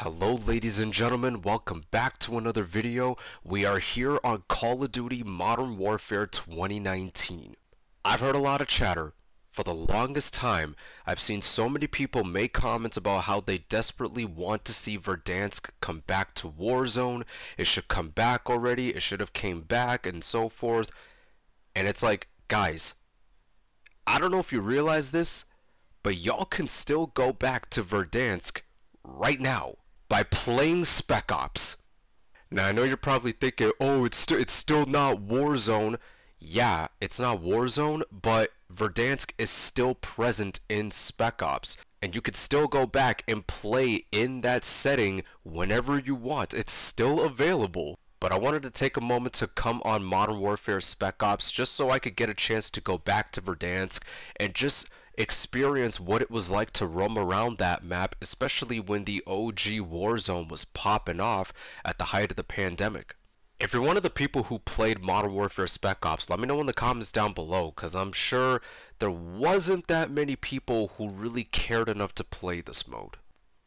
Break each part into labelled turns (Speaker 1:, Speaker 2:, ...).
Speaker 1: Hello ladies and gentlemen, welcome back to another video. We are here on Call of Duty Modern Warfare 2019. I've heard a lot of chatter. For the longest time, I've seen so many people make comments about how they desperately want to see Verdansk come back to Warzone. It should come back already, it should have came back, and so forth. And it's like, guys, I don't know if you realize this, but y'all can still go back to Verdansk right now by playing Spec Ops. Now I know you're probably thinking, oh, it's still not Warzone. Yeah, it's not Warzone, but Verdansk is still present in Spec Ops, and you could still go back and play in that setting whenever you want. It's still available. But I wanted to take a moment to come on Modern Warfare Spec Ops just so I could get a chance to go back to Verdansk and just experience what it was like to roam around that map, especially when the OG Warzone was popping off at the height of the pandemic. If you're one of the people who played Modern Warfare Spec Ops, let me know in the comments down below, because I'm sure there wasn't that many people who really cared enough to play this mode.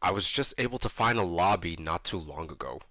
Speaker 1: I was just able to find a lobby not too long ago.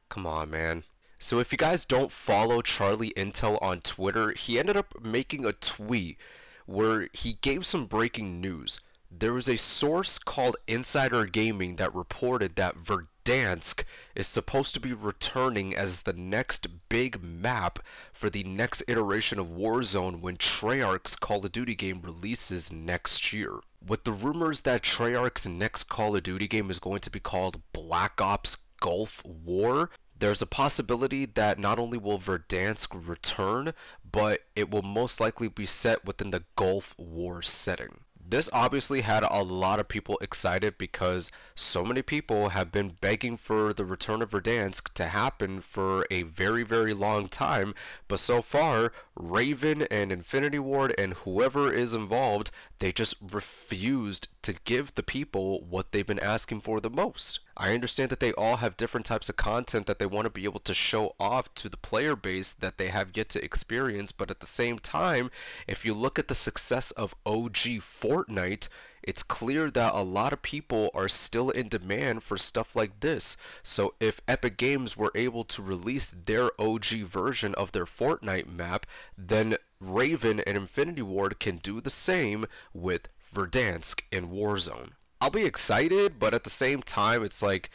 Speaker 1: Come on, man. So if you guys don't follow Charlie Intel on Twitter, he ended up making a tweet where he gave some breaking news. There was a source called Insider Gaming that reported that Verdansk is supposed to be returning as the next big map for the next iteration of Warzone when Treyarch's Call of Duty game releases next year. With the rumors that Treyarch's next Call of Duty game is going to be called Black Ops Gulf War, there's a possibility that not only will Verdansk return, but it will most likely be set within the Gulf War setting. This obviously had a lot of people excited because so many people have been begging for the return of Verdansk to happen for a very, very long time, but so far, Raven and Infinity Ward and whoever is involved, they just refused to give the people what they've been asking for the most. I understand that they all have different types of content that they want to be able to show off to the player base that they have yet to experience, but at the same time, if you look at the success of OG Fortnite, it's clear that a lot of people are still in demand for stuff like this. So if Epic Games were able to release their OG version of their Fortnite map, then Raven and Infinity Ward can do the same with Verdansk in Warzone. I'll be excited, but at the same time, it's like,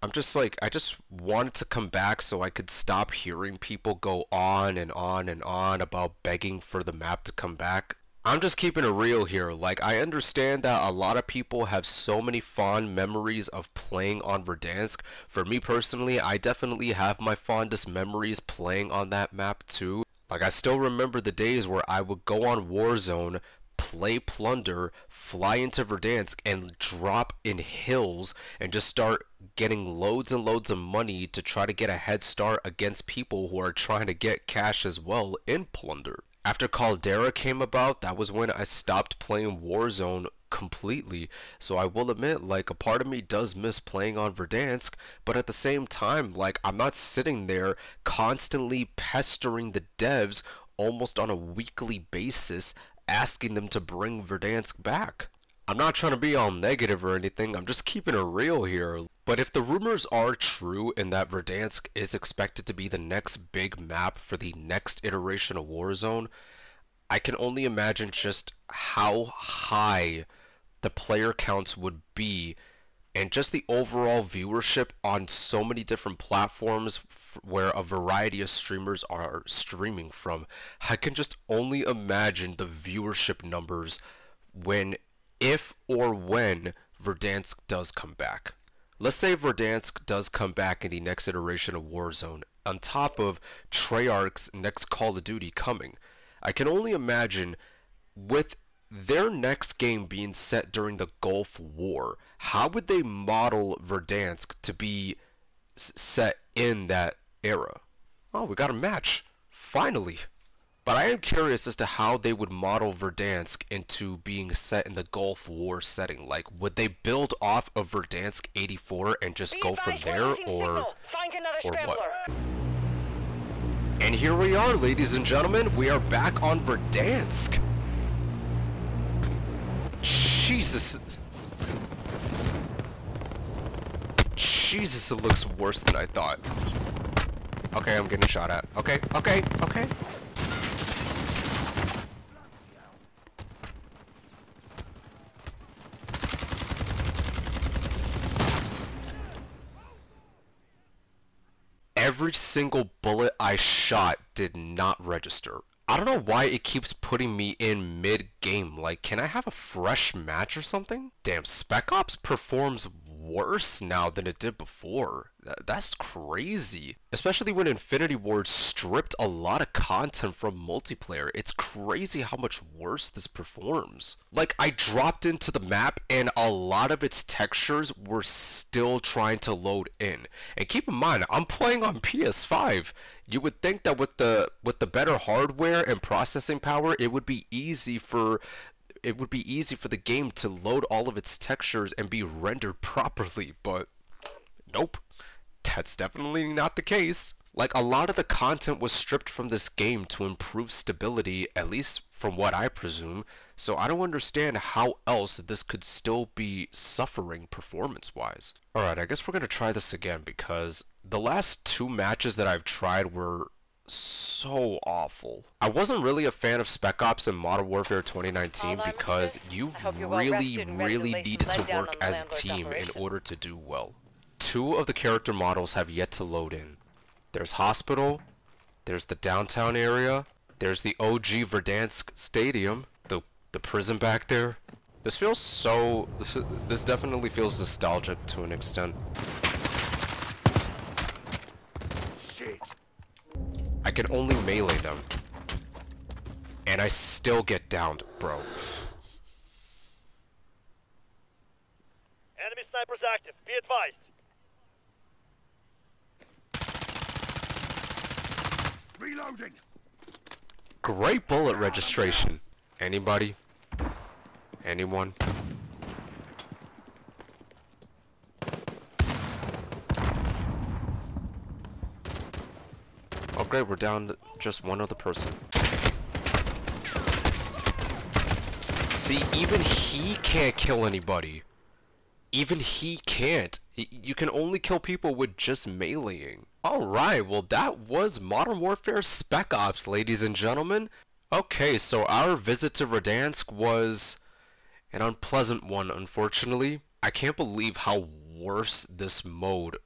Speaker 1: I just wanted to come back so I could stop hearing people go on and on and on about begging for the map to come back. I'm just keeping it real here. Like, I understand that a lot of people have so many fond memories of playing on Verdansk. For me personally, I definitely have my fondest memories playing on that map too. Like, I still remember the days where I would go on Warzone, play Plunder, fly into Verdansk, and drop in hills and just start getting loads and loads of money to try to get a head start against people who are trying to get cash as well in Plunder. After Caldera came about, that was when I stopped playing Warzone completely. So I will admit, like, a part of me does miss playing on Verdansk, but at the same time, like, I'm not sitting there constantly pestering the devs almost on a weekly basis asking them to bring Verdansk back. I'm not trying to be all negative or anything, I'm just keeping it real here. But if the rumors are true and that Verdansk is expected to be the next big map for the next iteration of Warzone, I can only imagine just how high the player counts would be and just the overall viewership on so many different platforms where a variety of streamers are streaming from. I can just only imagine the viewership numbers if or when Verdansk does come back. Let's say Verdansk does come back in the next iteration of Warzone, on top of Treyarch's next Call of Duty coming. I can only imagine, with their next game being set during the Gulf War, how would they model Verdansk to be set in that era? Oh, we got a match. Finally. But I am curious as to how they would model Verdansk into being set in the Gulf War setting. Like, would they build off of Verdansk 84 and just go from there, or what? And here we are, ladies and gentlemen. We are back on Verdansk. Jesus. Jesus, it looks worse than I thought. Okay, I'm getting shot at. Okay, okay, okay. Every single bullet I shot did not register. I don't know why it keeps putting me in mid-game. Like, can I have a fresh match or something? Damn, Spec Ops performs worse now than it did before. That's crazy. Especially when Infinity Ward stripped a lot of content from multiplayer. It's crazy how much worse this performs. Like, I dropped into the map and a lot of its textures were still trying to load in. And keep in mind, I'm playing on PS5. You would think that with the better hardware and processing power, it would be easy for the game to load all of its textures and be rendered properly, but nope. That's definitely not the case. Like, a lot of the content was stripped from this game to improve stability, at least from what I presume, so I don't understand how else this could still be suffering performance-wise. Alright, I guess we're gonna try this again because the last two matches that I've tried were so awful. I wasn't really a fan of Spec Ops and Modern Warfare 2019 because you really needed to work as a team in order to do well. Two of the character models have yet to load in. There's Hospital, there's the downtown area, there's the OG Verdansk Stadium, the prison back there. This feels so... This definitely feels nostalgic to an extent. Shit. I can only melee them. And I still get downed, bro.
Speaker 2: Enemy snipers active. Be advised.
Speaker 3: Reloading.
Speaker 1: Great bullet registration. Anybody? Anyone? Oh great, we're down to just one other person. See, even he can't kill anybody. Even he can't. You can only kill people with just meleeing. Alright, well that was Modern Warfare Spec Ops, ladies and gentlemen. Okay, so our visit to Verdansk was an unpleasant one, unfortunately. I can't believe how worse this mode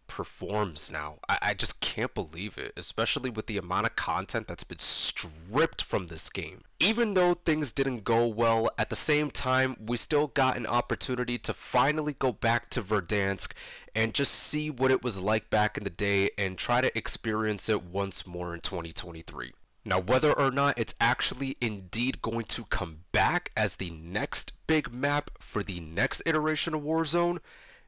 Speaker 1: performs now. I just can't believe it, especially with the amount of content that's been stripped from this game. Even though things didn't go well, at the same time, we still got an opportunity to finally go back to Verdansk and just see what it was like back in the day and try to experience it once more in 2023. Now, whether or not it's actually indeed going to come back as the next big map for the next iteration of Warzone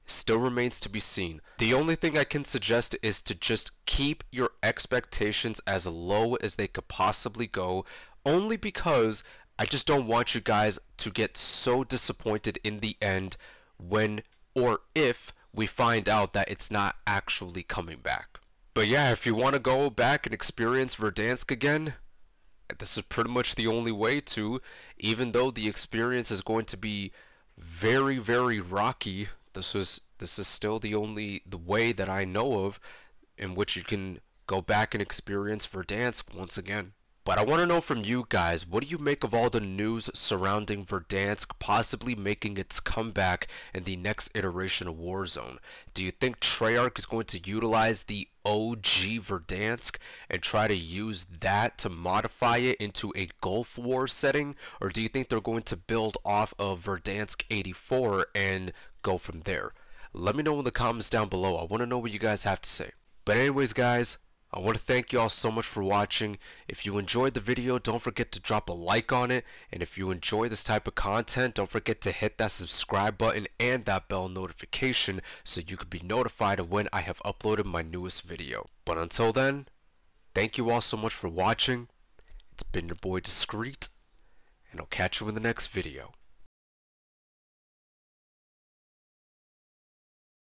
Speaker 1: still remains to be seen. The only thing I can suggest is to just keep your expectations as low as they could possibly go, only because I just don't want you guys to get so disappointed in the end when or if we find out that it's not actually coming back. But yeah, if you want to go back and experience Verdansk again, this is pretty much the only way to, even though the experience is going to be very rocky. This is still the way that I know of in which you can go back and experience Verdansk once again. But I want to know from you guys, what do you make of all the news surrounding Verdansk possibly making its comeback in the next iteration of Warzone? Do you think Treyarch is going to utilize the OG Verdansk and try to use that to modify it into a Gulf War setting? Or do you think they're going to build off of Verdansk 84 and go from there? Let me know in the comments down below. I want to know what you guys have to say. But anyways, guys, I want to thank you all so much for watching. If you enjoyed the video, don't forget to drop a like on it. And if you enjoy this type of content, don't forget to hit that subscribe button and that bell notification so you can be notified of when I have uploaded my newest video. But until then, thank you all so much for watching. It's been your boy Discreet, and I'll catch you in the next video.